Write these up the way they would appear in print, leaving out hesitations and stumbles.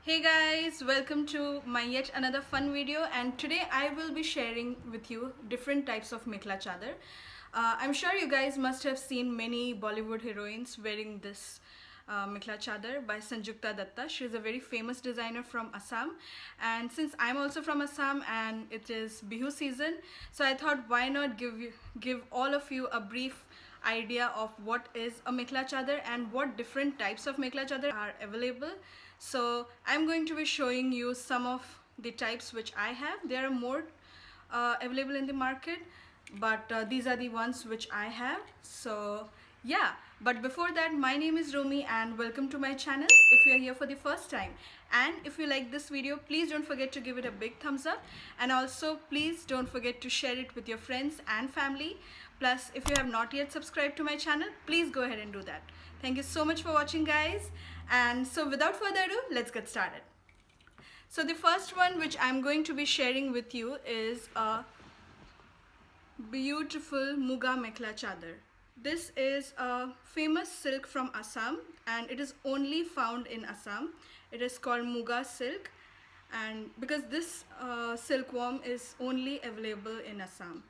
Hey guys, welcome to my yet another fun video, and today I will be sharing with you different types of Mekhela Chador. I'm sure you guys must have seen many Bollywood heroines wearing this Mekhela Chador by Sanjukta Datta. She is a very famous designer from Assam, and since I'm also from Assam and it is Bihu season, so I thought why not give all of you a brief idea of what is a Mekhela Chador and what different types of Mekhela Chador are available. So I'm going to be showing you some of the types which I have. There are more available in the market, but these are the ones which I have. So yeah, but before that, my name is Rumi and welcome to my channel if you are here for the first time. And if you like this video, please don't forget to give it a big thumbs up, and also please don't forget to share it with your friends and family. Plus, if you have not yet subscribed to my channel, please go ahead and do that. Thank you so much for watching, guys. And so without further ado, let's get started. So the first one which I'm going to be sharing with you is a beautiful Muga Mekhela Chador. This is a famous silk from Assam and it is only found in Assam. It is called Muga silk, and because this silkworm is only available in Assam.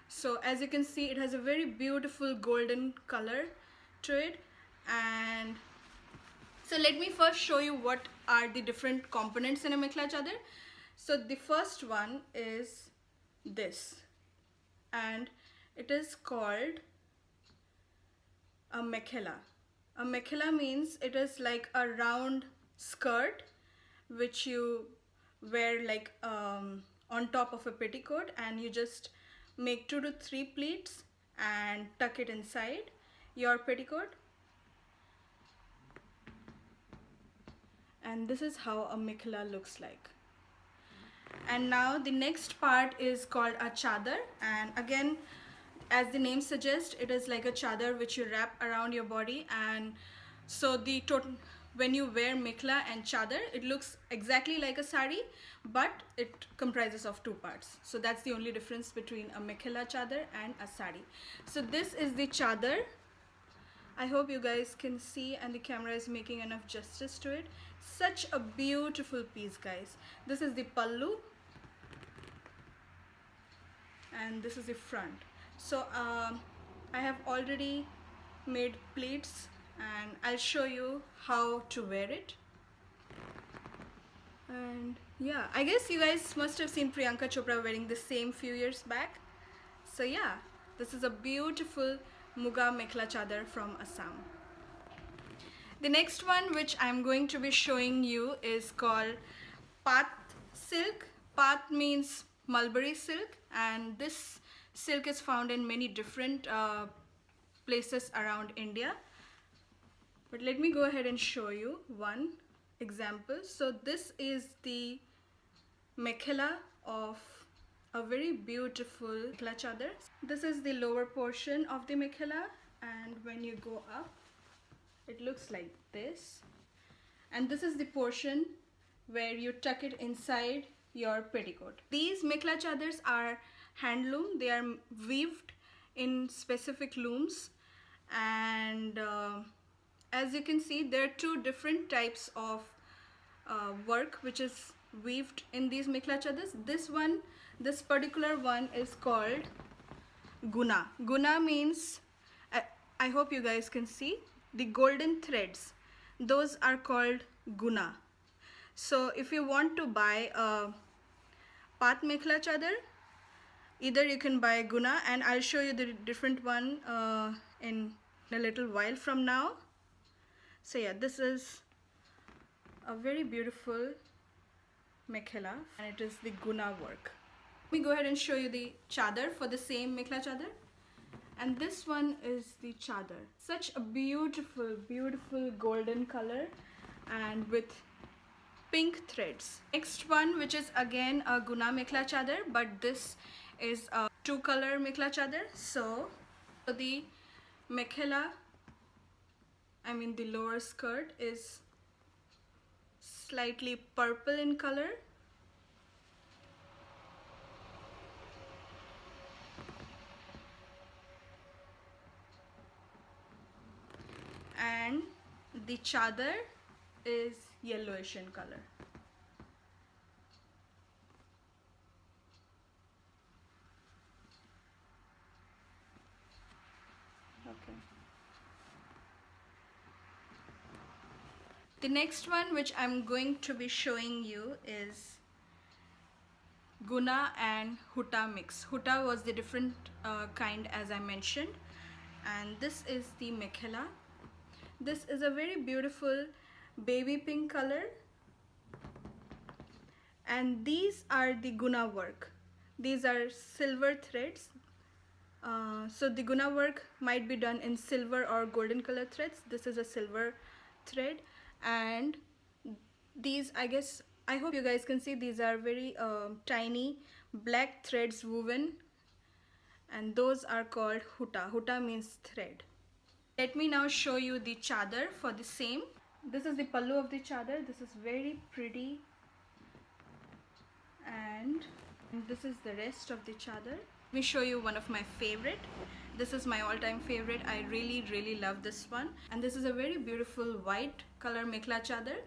So as you can see, it has a very beautiful golden color to it. And so let me first show you what are the different components in a Mekhela Chador. So the first one is this, and it is called a Mekhela. A Mekhela means it is like a round skirt which you wear like on top of a petticoat, and you just make 2 to 3 pleats and tuck it inside your petticoat. And this is how a Mekhela looks like. And now the next part is called a chador, and again, as the name suggests, it is like a chador which you wrap around your body. And so the total, when you wear Mekhela and chador, it looks exactly like a sari, but it comprises of 2 parts. So that's the only difference between a Mekhela chador and a sari. So this is the chador. I hope you guys can see and the camera is making enough justice to it. Such a beautiful piece, guys. This is the pallu and this is the front. So I have already made pleats and I'll show you how to wear it. And yeah, I guess you guys must have seen Priyanka Chopra wearing the same few years back. So yeah, this is a beautiful Muga Mekhela Chador from Assam. The next one which I'm going to be showing you is called Path silk. Path means mulberry silk, and this silk is found in many different places around India. But let me go ahead and show you one example. So this is the Mekhela of a very beautiful Mekhela Chador. This is the lower portion of the Mekhela, and when you go up, it looks like this. And this is the portion where you tuck it inside your petticoat. These Mekhela Chadors are handloom. They are weaved in specific looms, and as you can see, there are 2 different types of work which is weaved in these Mekhela Chadors. This particular one is called Guna. Guna means, I hope you guys can see, the golden threads. Those are called Guna. So if you want to buy a Path Mekhela Chador, either you can buy Guna, and I'll show you the different one in a little while from now. So yeah, this is a very beautiful Mekhela and it is the Guna work. Let me go ahead and show you the chador for the same Mekhela Chador. And this one is the chador. Such a beautiful, beautiful golden color and with pink threads. Next one, which is again a Guna Mekhela Chador, but this is a 2-color Mekhela Chador. So the Mekhela, the lower skirt is slightly purple in color, and the chador is yellowish in color. Okay. The next one which I'm going to be showing you is Guna and Hutta mix. Hutta was the different kind as I mentioned, and this is the Mekhela. This is a very beautiful baby pink color, and these are the Guna work. These are silver threads. So the Guna work might be done in silver or golden color threads. This is a silver thread, and these, I hope you guys can see, these are very tiny black threads woven, and those are called Hutta. Hutta means thread. Let me now show you the chadar for the same. This is the pallu of the chadar. This is very pretty, and this is the rest of the chadar. Let me show you one of my favorite. This is my all-time favorite. I really love this one, and this is a very beautiful white color Mekhela chadar.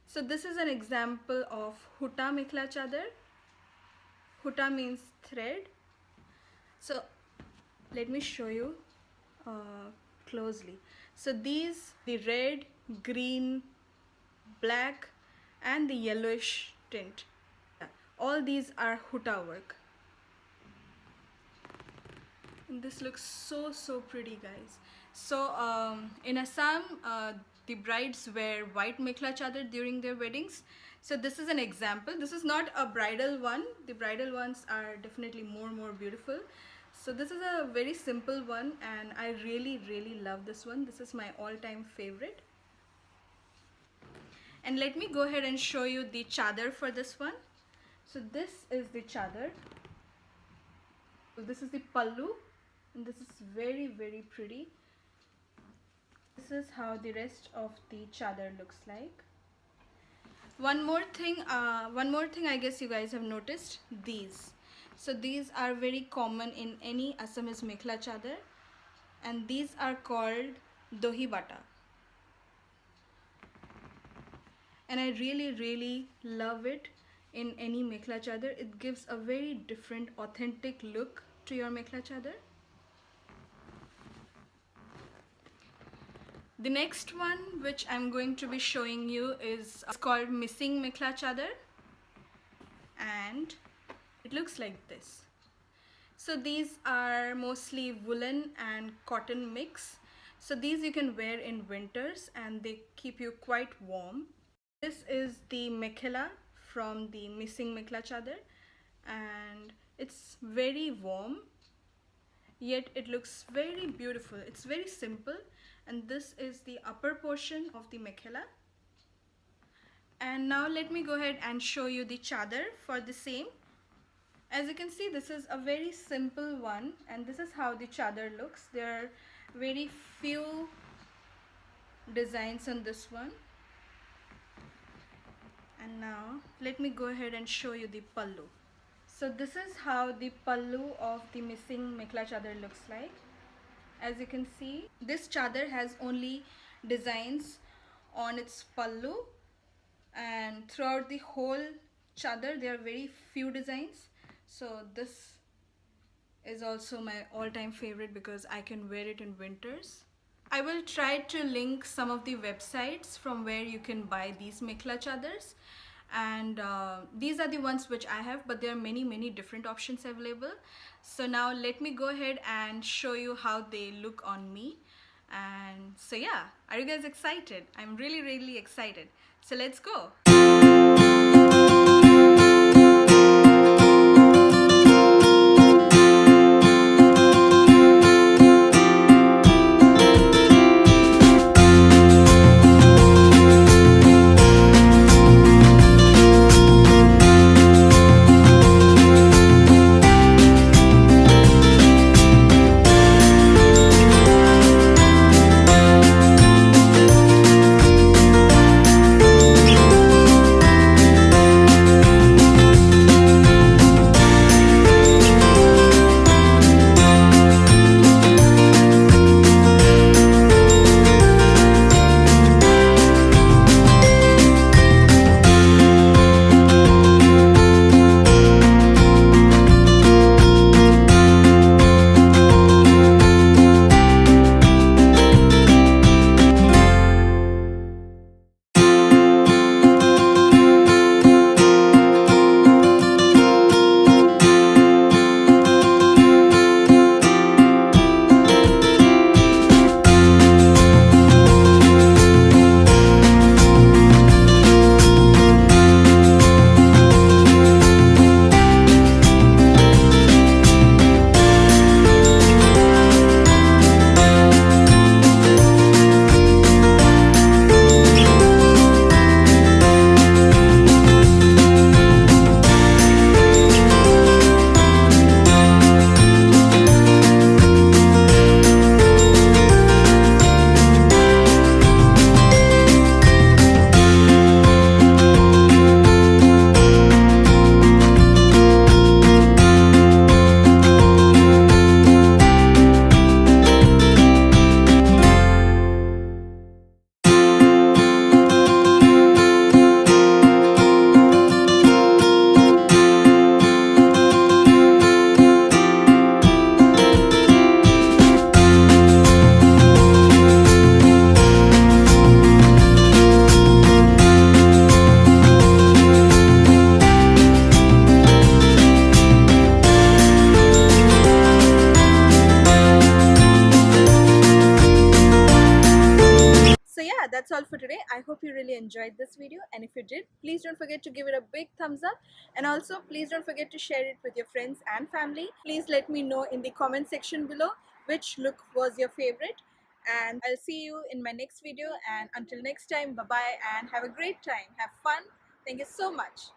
So this is an example of Hutta Mekhela chadar. Hutta means thread. So let me show you closely. So these, the red, green, black and the yellowish tint, all these are Hutta work. And this looks so pretty, guys. So in Assam, the brides wear white Mekhela chadar during their weddings. So this is an example. This is not a bridal one. The bridal ones are definitely more beautiful. So this is a very simple one, and I really love this one. This is my all-time favorite. And let me go ahead and show you the chadar for this one. So this is the chadar. So this is the pallu, and this is very pretty. This is how the rest of the chadar looks like. One more thing I guess you guys have noticed, these. So these are very common in any Assamese Mekhela chadar, and these are called dohi bata. And I really love it in any Mekhela chadar. It gives a very different, authentic look to your Mekhela chadar. The next one which I'm going to be showing you is called Missing Mekhela chadar, and it looks like this. So these are mostly woolen and cotton mix. So these you can wear in winters and they keep you quite warm. This is the Mekhela from the Missing Mekhela chadar, and it's very warm, yet it looks very beautiful. It's very simple, and this is the upper portion of the Mekhela. And now let me go ahead and show you the chadar for the same. As you can see, this is a very simple one, and this is how the chadar looks. There are very few designs on this one. And now let me go ahead and show you the pallu. So this is how the pallu of the Missing Mekhela chadar looks like. As you can see, this chadar has only designs on its pallu, and throughout the whole chadar there are very few designs. So this is also my all-time favorite because I can wear it in winters. I will try to link some of the websites from where you can buy these Mekhela chadars, and these are the ones which I have, but there are many different options available. So now let me go ahead and show you how they look on me. And so yeah, are you guys excited? I'm really excited. So let's go. yeah, that's all for today. I hope you really enjoyed this video, and if you did, please don't forget to give it a big thumbs up, and also please don't forget to share it with your friends and family. Please let me know in the comment section below which look was your favorite, and I'll see you in my next video. And until next time, bye bye and have a great time. Have fun. Thank you so much.